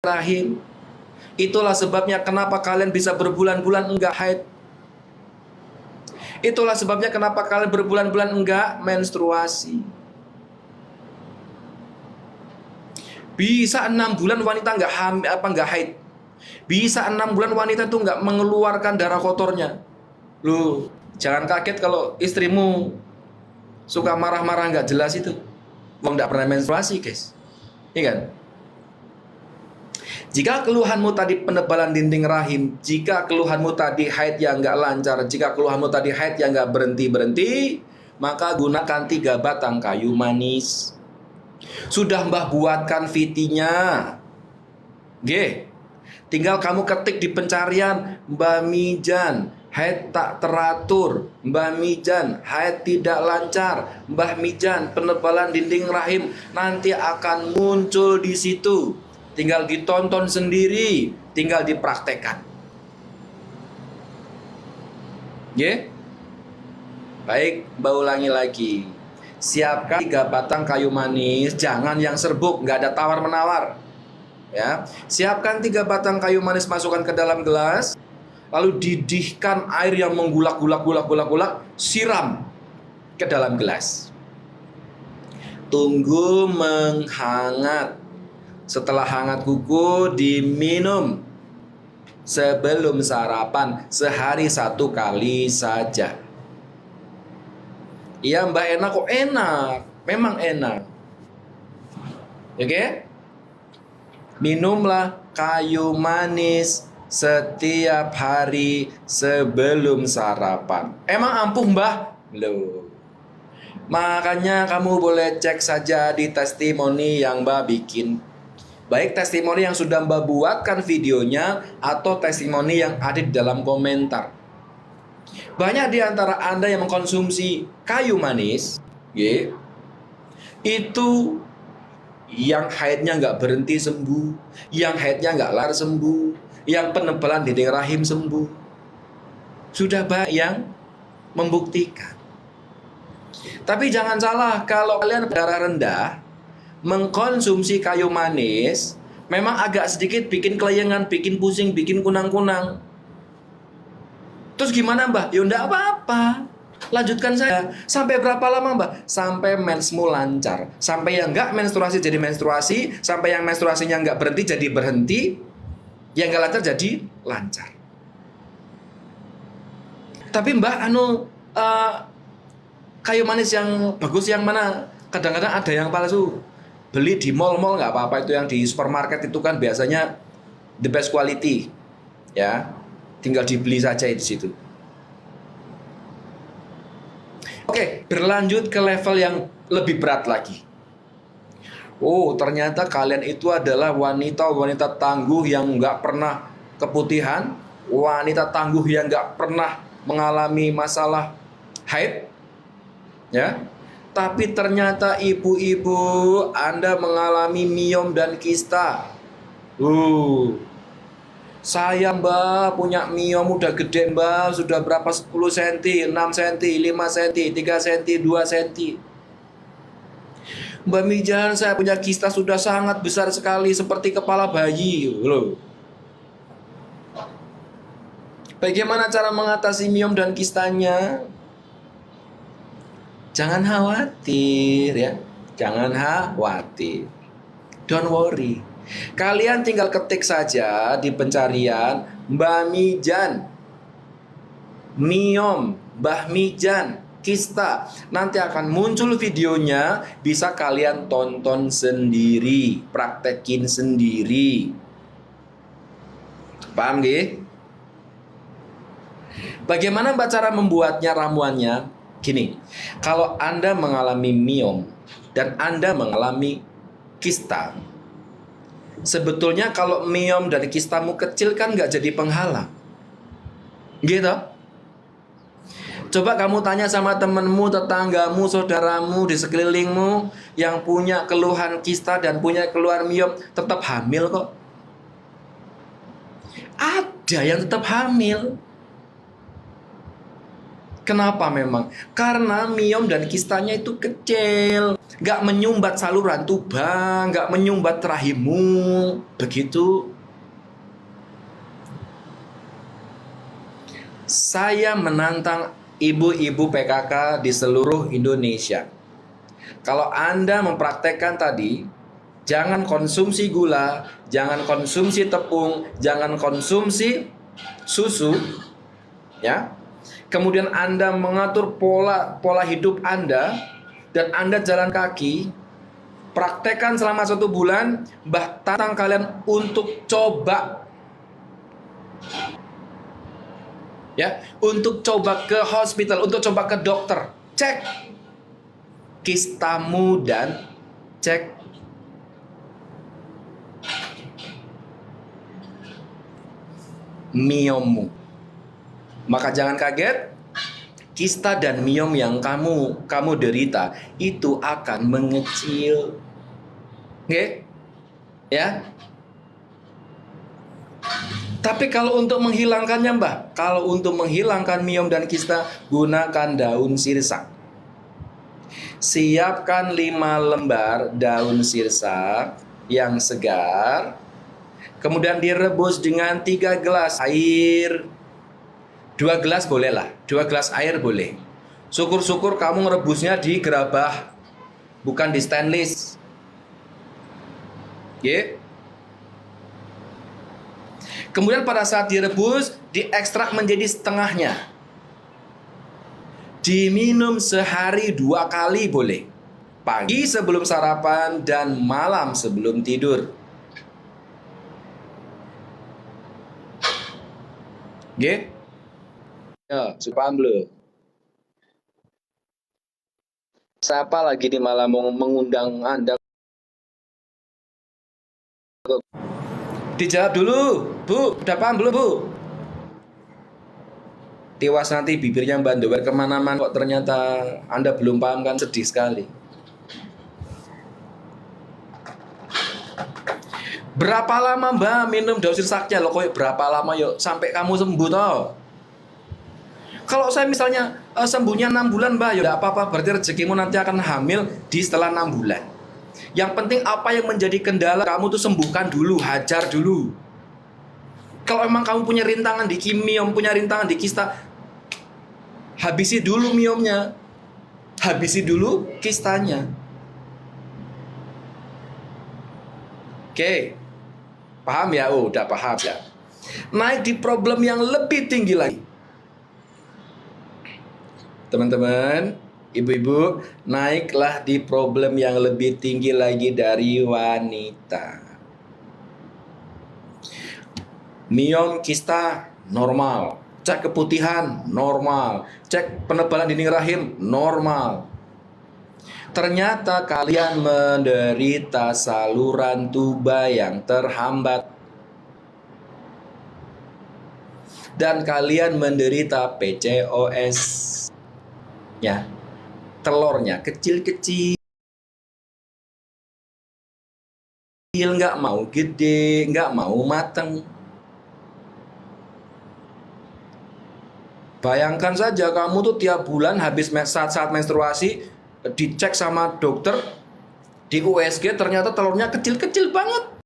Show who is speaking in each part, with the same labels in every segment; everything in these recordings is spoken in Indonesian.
Speaker 1: rahim. Itulah sebabnya kenapa kalian bisa berbulan-bulan enggak haid. Itulah sebabnya kenapa kalian berbulan-bulan enggak menstruasi. Bisa 6 bulan wanita enggak haid. Bisa 6 bulan wanita tuh enggak mengeluarkan darah kotornya. Loh, jangan kaget kalau istrimu suka marah-marah enggak jelas itu. Wong enggak pernah menstruasi, guys. Iya kan? Jika keluhanmu tadi penebalan dinding rahim, jika keluhanmu tadi haid yang nggak lancar, jika keluhanmu tadi haid yang nggak berhenti-berhenti, maka gunakan 3 batang kayu manis. Sudah Mbah buatkan VT-nya. G. Tinggal kamu ketik di pencarian, Mbah Mijan, haid tak teratur, Mbah Mijan, haid tidak lancar, Mbah Mijan, penebalan dinding rahim, nanti akan muncul di situ. Tinggal ditonton sendiri, tinggal dipraktekkan. Ye? Baik, Mbak ulangi lagi. Siapkan 3 batang kayu manis, jangan yang serbuk, nggak ada tawar-menawar. Ya, siapkan 3 batang kayu manis, masukkan ke dalam gelas, lalu didihkan air yang menggulak-gulak, siram ke dalam gelas. Tunggu menghangat. Setelah hangat kuku, diminum sebelum sarapan, sehari 1 kali saja. Iya Mbak, enak kok. Enak, memang enak. Oke? Minumlah kayu manis setiap hari sebelum sarapan. Emang ampuh Mbah? Loh. Makanya kamu boleh cek saja di testimoni yang Mbak bikin. Baik testimoni yang sudah Mbak buatkan videonya atau testimoni yang ada di dalam komentar. Banyak di antara Anda yang mengkonsumsi kayu manis, itu yang haidnya nggak berhenti sembuh, yang haidnya nggak lar sembuh, yang penebalan dinding rahim sembuh. Sudah banyak yang membuktikan. Tapi jangan salah, kalau kalian darah rendah, mengkonsumsi kayu manis memang agak sedikit bikin kelayangan, bikin pusing, bikin kunang-kunang. Terus gimana Mbah? Ya enggak apa-apa, lanjutkan saja. Sampai berapa lama Mbah? Sampai mensmu lancar. Sampai yang enggak menstruasi jadi menstruasi, sampai yang menstruasinya enggak berhenti jadi berhenti, yang enggak lancar jadi lancar. Tapi Mbah, kayu manis yang bagus yang mana? Kadang-kadang ada yang palsu. Beli di mall-mall nggak apa-apa, itu yang di supermarket itu kan biasanya the best quality, ya. Tinggal dibeli saja di situ. Oke, berlanjut ke level yang lebih berat lagi. Oh, ternyata kalian itu adalah wanita-wanita tangguh yang nggak pernah keputihan, wanita tangguh yang nggak pernah mengalami masalah haid, ya. Tapi ternyata ibu-ibu Anda mengalami miom dan kista. Saya Mbak punya miom udah gede Mbak. Sudah berapa? 10 cm, 6 cm, 5 cm, 3 cm, 2 cm. Mbak Mijan, saya punya kista sudah sangat besar sekali, seperti kepala bayi. Loh. Bagaimana cara mengatasi miom dan kistanya? Jangan khawatir ya. Jangan khawatir. Don't worry. Kalian tinggal ketik saja di pencarian Mbah Mijan, miom, Mbah Mijan, kista. Nanti akan muncul videonya, bisa kalian tonton sendiri, praktekin sendiri. Paham gak? Bagaimana Mbak cara membuatnya, ramuannya? Gini, kalau Anda mengalami miom dan Anda mengalami kista, sebetulnya kalau miom dan kistamu kecil kan nggak jadi penghalang, gitu. Coba kamu tanya sama temenmu, tetanggamu, saudaramu di sekelilingmu yang punya keluhan kista dan punya keluhan miom, tetap hamil kok. Ada yang tetap hamil. Kenapa memang? Karena miom dan kistanya itu kecil, nggak menyumbat saluran tuba, nggak menyumbat rahimmu, begitu. Saya menantang ibu-ibu PKK di seluruh Indonesia. Kalau Anda mempraktekkan tadi, jangan konsumsi gula, jangan konsumsi tepung, jangan konsumsi susu, ya. Kemudian Anda mengatur pola hidup Anda dan Anda jalan kaki, praktekkan selama 1 bulan, tantang kalian untuk coba, ya, untuk coba ke hospital, untuk coba ke dokter, cek kistamu dan cek miommu. Maka jangan kaget, kista dan miom yang kamu derita itu akan mengecil. Oke? Ya. Tapi kalau untuk menghilangkannya, Mbak, kalau untuk menghilangkan miom dan kista, gunakan daun sirsak. Siapkan 5 lembar daun sirsak yang segar. Kemudian direbus dengan 3 gelas air. 2 gelas boleh lah, 2 gelas air boleh. Syukur-syukur kamu ngerebusnya di gerabah, bukan di stainless. Oke. Kemudian pada saat direbus, diekstrak menjadi setengahnya. Diminum sehari 2 kali boleh. Pagi sebelum sarapan dan malam sebelum tidur. Oke. Ya, supaya belum. Siapa lagi di malam mengundang Anda? Dijawab dulu, Bu. Udah paham belum, Bu? Tiwas nanti bibirnya Mbak Ndower kemana-mana kok ternyata Anda belum paham, kan sedih sekali. Berapa lama Mbak minum daun sirsaknya? Loh, kok berapa lama yuk sampai kamu sembuh toh? Kalau saya misalnya sembuhnya 6 bulan Mbak, ya tidak apa-apa, berarti rezekimu nanti akan hamil di setelah 6 bulan. Yang penting apa yang menjadi kendala kamu tuh sembuhkan dulu, hajar dulu. Kalau emang kamu punya rintangan di miom, punya rintangan di kista, habisi dulu miomnya, habisi dulu kistanya. Oke, paham ya? Oh, udah paham ya. Naik di problem yang lebih tinggi lagi. Teman-teman, ibu-ibu, naiklah di problem yang lebih tinggi lagi dari wanita. Miom kista normal, cek keputihan normal, cek penebalan dinding rahim normal. Ternyata kalian menderita saluran tuba yang terhambat. Dan kalian menderita PCOS. Ya, telurnya kecil-kecil, nggak mau gede, nggak mau mateng. Bayangkan saja kamu tuh tiap bulan habis saat menstruasi dicek sama dokter di USG, ternyata telurnya kecil-kecil banget.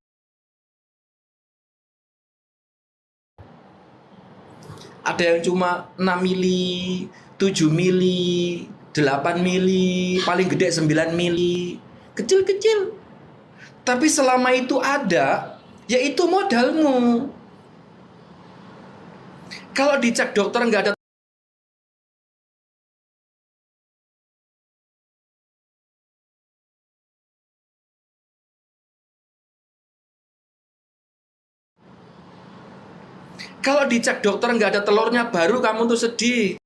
Speaker 1: Ada yang cuma 6 mili, 7 mili, 8 mili, paling gede 9 mili. Kecil-kecil. Tapi selama itu ada, yaitu modalmu. Kalau dicek dokter nggak ada Kalau dicek dokter nggak ada telurnya, baru kamu tuh sedih.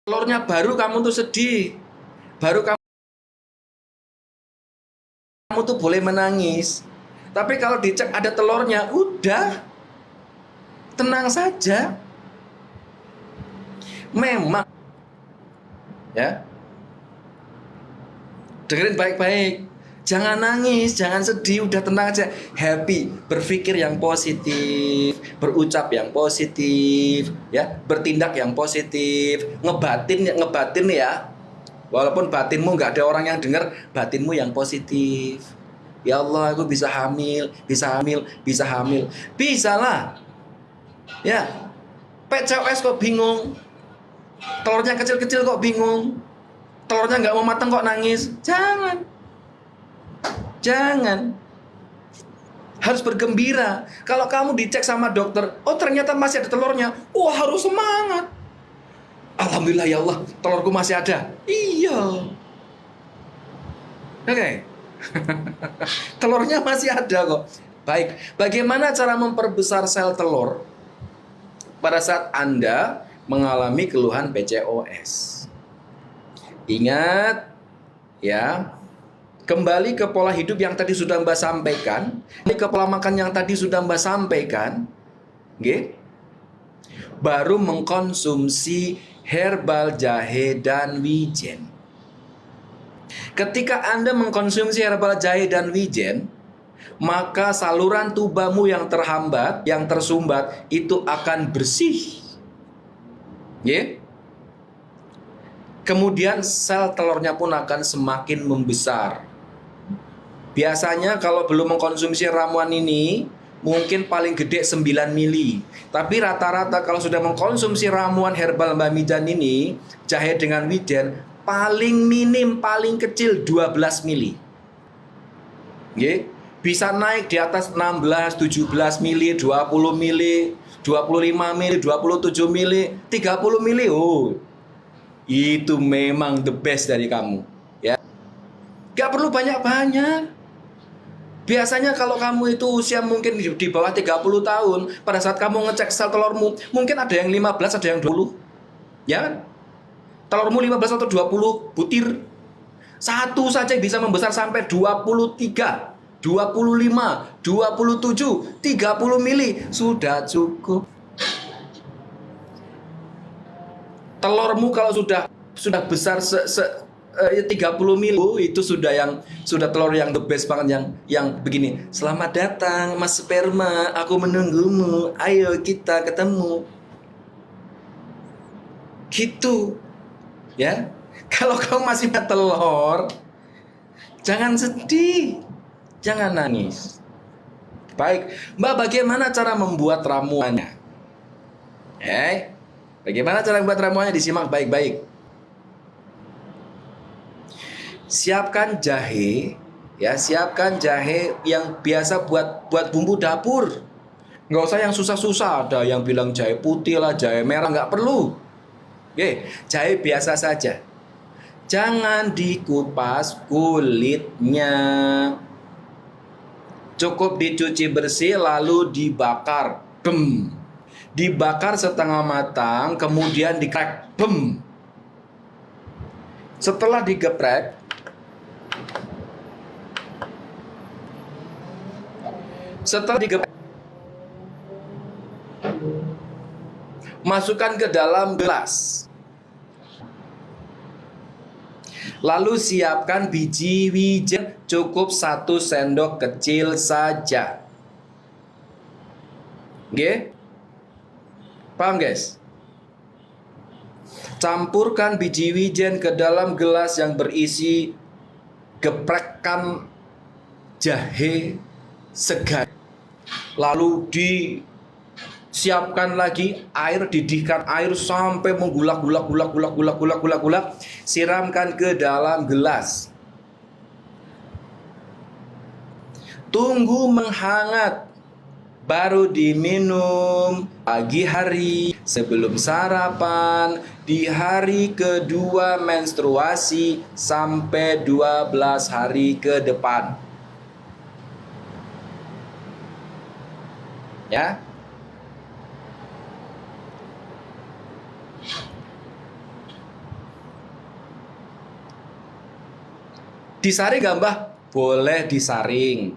Speaker 1: Telurnya baru kamu tuh sedih. Baru kamu tuh boleh menangis. Tapi kalau dicek ada telurnya, udah. Tenang saja. Memang, ya. Dengerin baik-baik. Jangan nangis, jangan sedih, udah tenang aja, happy, berpikir yang positif, berucap yang positif, ya, bertindak yang positif, ngebatin ya. Walaupun batinmu nggak ada orang yang dengar, batinmu yang positif. Ya Allah, aku bisa hamil, bisa hamil, bisa hamil, bisa lah. Ya, PCOS kok bingung, telurnya kecil-kecil kok bingung, telurnya nggak mau matang kok nangis. Jangan. Harus bergembira. Kalau kamu dicek sama dokter, oh ternyata masih ada telurnya, oh harus semangat. Alhamdulillah ya Allah, telurku masih ada. Iya. Oke. Telurnya masih ada kok. Baik, bagaimana cara memperbesar sel telur pada saat Anda mengalami keluhan PCOS? Ingat ya, kembali ke pola hidup yang tadi sudah Mbak sampaikan, ke pola makan yang tadi sudah Mbak sampaikan, baru mengkonsumsi herbal jahe dan wijen. Ketika Anda mengkonsumsi herbal jahe dan wijen, maka saluran tubamu yang terhambat, yang tersumbat, itu akan bersih. Kemudian sel telurnya pun akan semakin membesar. Biasanya kalau belum mengkonsumsi ramuan ini, mungkin paling gede 9 mili. Tapi rata-rata kalau sudah mengkonsumsi ramuan herbal Mbak Mijan ini, jahe dengan wijen, paling minim, paling kecil 12 mili. Bisa naik di atas 16, 17 mili, 20 mili, 25 mili, 27 mili, 30 mili. Oh, itu memang the best dari kamu. Ya, gak perlu banyak-banyak. Biasanya kalau kamu itu usia mungkin di bawah 30 tahun, pada saat kamu ngecek sel telurmu, mungkin ada yang 15, ada yang 20. Ya kan? Telurmu 15 atau 20 butir. Satu saja bisa membesar sampai 23, 25, 27, 30 mili. Sudah cukup. Telurmu kalau sudah besar 30 mili, itu sudah telur yang the best banget, yang begini. Selamat datang Mas Sperma, aku menunggumu. Ayo kita ketemu. Gitu. Ya. Kalau kamu masih punya telur, jangan sedih. Jangan nangis. Baik, Mbak, bagaimana cara membuat ramuannya? Bagaimana cara membuat ramuannya? Disimak baik-baik. Siapkan jahe, ya, siapkan jahe yang biasa buat bumbu dapur. Nggak usah yang susah-susah. Ada yang bilang jahe putih lah, jahe merah, nggak perlu. Jahe biasa saja. Jangan dikupas kulitnya. Cukup dicuci bersih lalu dibakar. Dibakar setengah matang, kemudian digeprek. Setelah digeprek, masukkan ke dalam gelas. Lalu siapkan biji wijen, cukup 1 sendok kecil saja. Paham guys? Campurkan biji wijen ke dalam gelas yang berisi geprekan jahe segar. Lalu disiapkan lagi air, didihkan air sampai menggulak. Siramkan ke dalam gelas. Tunggu menghangat, baru diminum pagi hari sebelum sarapan, di hari kedua menstruasi sampai 12 hari ke depan. Ya. Disaring gak Mbah? Boleh disaring.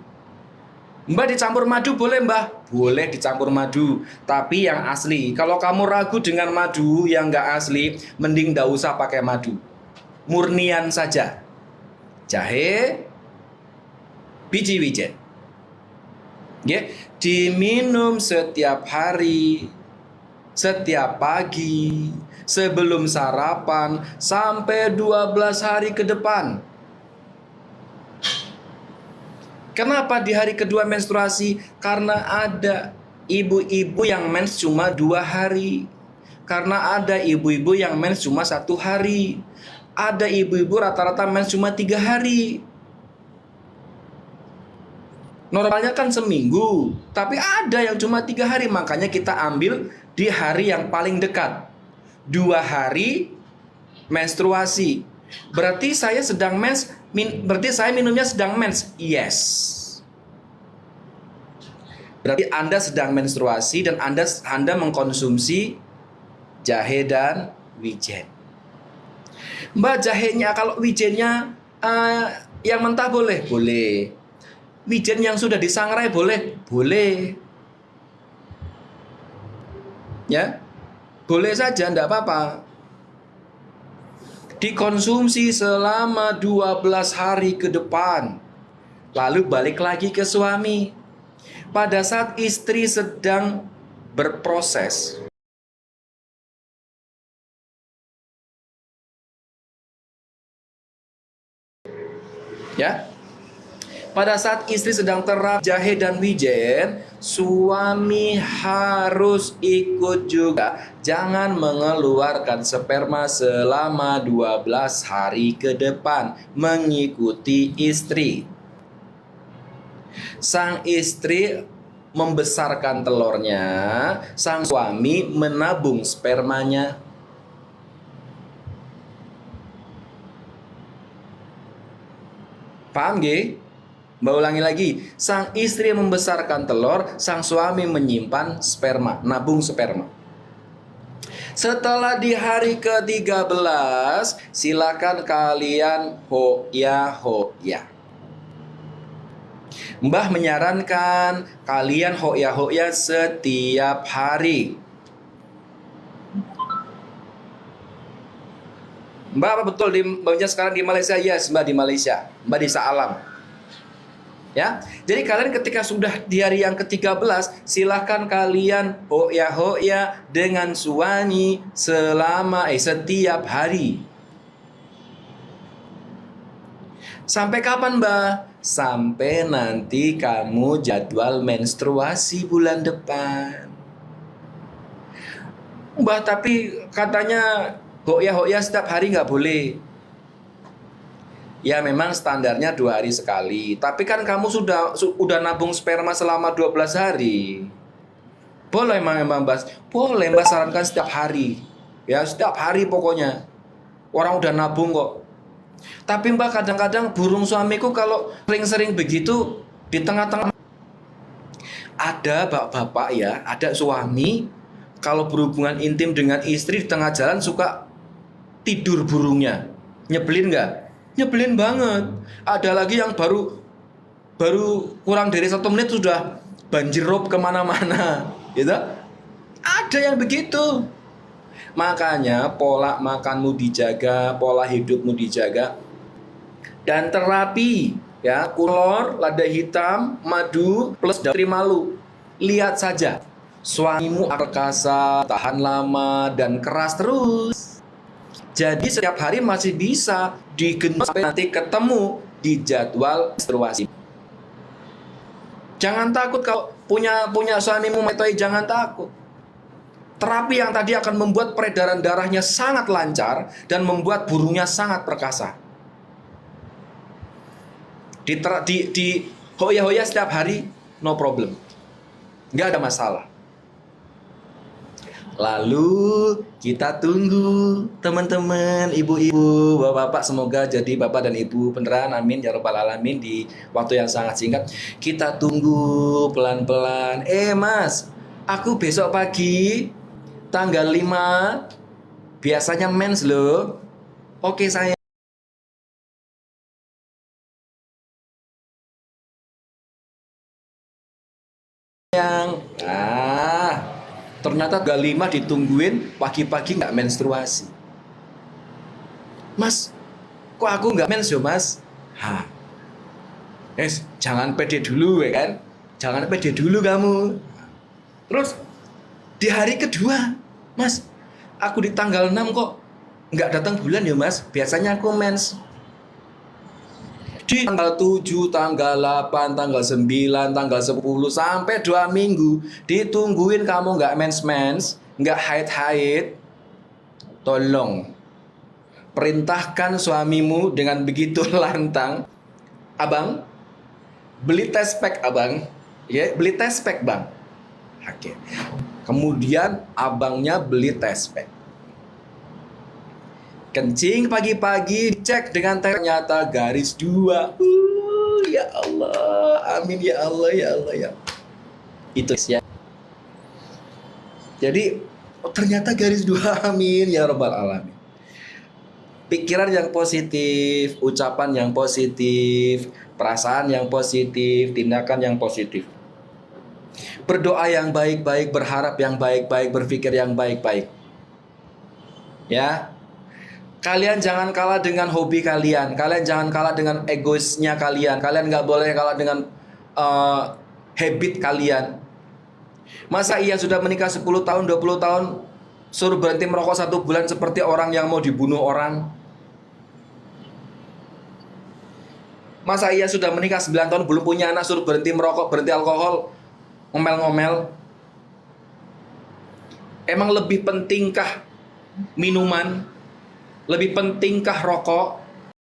Speaker 1: Mbah dicampur madu boleh Mbah? Boleh dicampur madu, tapi yang asli. Kalau kamu ragu dengan madu yang gak asli, mending gak usah pakai madu. Murnian saja. Jahe, biji wijen. Ya, diminum setiap hari, setiap pagi, sebelum sarapan sampai 12 hari ke depan. Kenapa di hari kedua menstruasi? Karena ada ibu-ibu yang mens cuma 2 hari. Karena ada ibu-ibu yang mens cuma 1 hari. Ada ibu-ibu rata-rata mens cuma 3 hari. Normalnya kan seminggu, tapi ada yang cuma 3 hari. Makanya kita ambil di hari yang paling dekat. 2 hari menstruasi. Berarti saya sedang mens, berarti saya minumnya sedang mens. Yes. Berarti Anda sedang menstruasi dan Anda mengkonsumsi jahe dan wijen. Mbak, jahenya, kalau wijennya yang mentah boleh? Boleh. Wijen yang sudah disangrai boleh? Boleh. Ya, boleh saja, enggak apa-apa. Dikonsumsi selama 12 hari ke depan. Lalu balik lagi ke suami. Pada saat istri sedang berproses, ya, pada saat istri sedang terap jahe dan wijen, suami harus ikut juga. Jangan mengeluarkan sperma selama 12 hari ke depan, mengikuti istri. Sang istri membesarkan telurnya, sang suami menabung spermanya. Paham gak? Mbak ulangi lagi. Sang istri membesarkan telur, sang suami menyimpan sperma, nabung sperma. Setelah di hari ke-13, silakan kalian hoya-hoya. Mbah menyarankan kalian hoya-hoya setiap hari. Mbak, apa betul mbaknya sekarang di Malaysia? Yes, Mbak di Malaysia. Mbak di Saalam. Ya, jadi kalian ketika sudah di hari yang ke-13, silahkan kalian hoya-hoya dengan suami selama setiap hari. Sampai kapan, Mbak? Sampai nanti kamu jadwal menstruasi bulan depan. Mbak, tapi katanya hoya-hoya setiap hari nggak boleh. Ya memang standarnya 2 hari sekali. Tapi kan kamu sudah nabung sperma selama 12 hari. Boleh memang Mbak. Boleh Mbak sarankan setiap hari. Ya setiap hari pokoknya. Orang udah nabung kok. Tapi Mbak, kadang-kadang burung suamiku kalau sering-sering begitu di tengah-tengah. Ada bapak-bapak ya, ada suami kalau berhubungan intim dengan istri di tengah jalan suka tidur burungnya. Nyebelin nggak? Nyebelin banget. Ada lagi yang baru kurang dari 1 menit sudah banjir rob kemana-mana, gitu. Ada yang begitu. Makanya pola makanmu dijaga, pola hidupmu dijaga, dan terapi ya, kulor, lada hitam, madu plus daun malu. Lihat saja, suamimu perkasa, tahan lama dan keras terus. Jadi setiap hari masih bisa digendong sampai nanti ketemu di jadwal menstruasi. Jangan takut kalau punya suamimu metoi, jangan takut. Terapi yang tadi akan membuat peredaran darahnya sangat lancar dan membuat burungnya sangat perkasa. Di hoya-hoya setiap hari, no problem. Nggak ada masalah. Lalu kita tunggu teman-teman, ibu-ibu, bapak-bapak, semoga jadi bapak dan ibu beneran, amin ya rabbal alamin, di waktu yang sangat singkat. Kita tunggu pelan-pelan. Mas, aku besok pagi tanggal 5 biasanya mens loh. Oke sayang. Ternyata tanggal 5 ditungguin, pagi-pagi nggak menstruasi. Mas, kok aku nggak mens yo Mas? Jangan pede dulu ya kan. Jangan pede dulu kamu. Terus di hari kedua, Mas, aku di tanggal 6 kok nggak datang bulan ya Mas. Biasanya aku mens. Di tanggal 7, tanggal 8, tanggal 9, tanggal 10 sampai 2 minggu ditungguin kamu nggak mens-mens, nggak haid-haid. Tolong perintahkan suamimu dengan begitu lantang, abang, beli test pack abang, ya beli test pack bang. Oke. Kemudian abangnya beli test pack. Kencing pagi-pagi, cek dengan ternyata garis 2. Ya Allah, amin ya Allah, ya Allah ya. Itu ya. Jadi ternyata garis 2, amin ya Rabbal Alamin. Pikiran yang positif, ucapan yang positif, perasaan yang positif, tindakan yang positif. Berdoa yang baik-baik, berharap yang baik-baik, berpikir yang baik-baik. Ya. Kalian jangan kalah dengan hobi kalian. Kalian jangan kalah dengan egoisnya kalian. Kalian nggak boleh kalah dengan habit kalian. Masa iya sudah menikah 10 tahun, 20 tahun, suruh berhenti merokok 1 bulan seperti orang yang mau dibunuh orang? Masa iya sudah menikah 9 tahun, belum punya anak, suruh berhenti merokok, berhenti alkohol, ngomel-ngomel? Emang lebih pentingkah minuman? Lebih pentingkah rokok?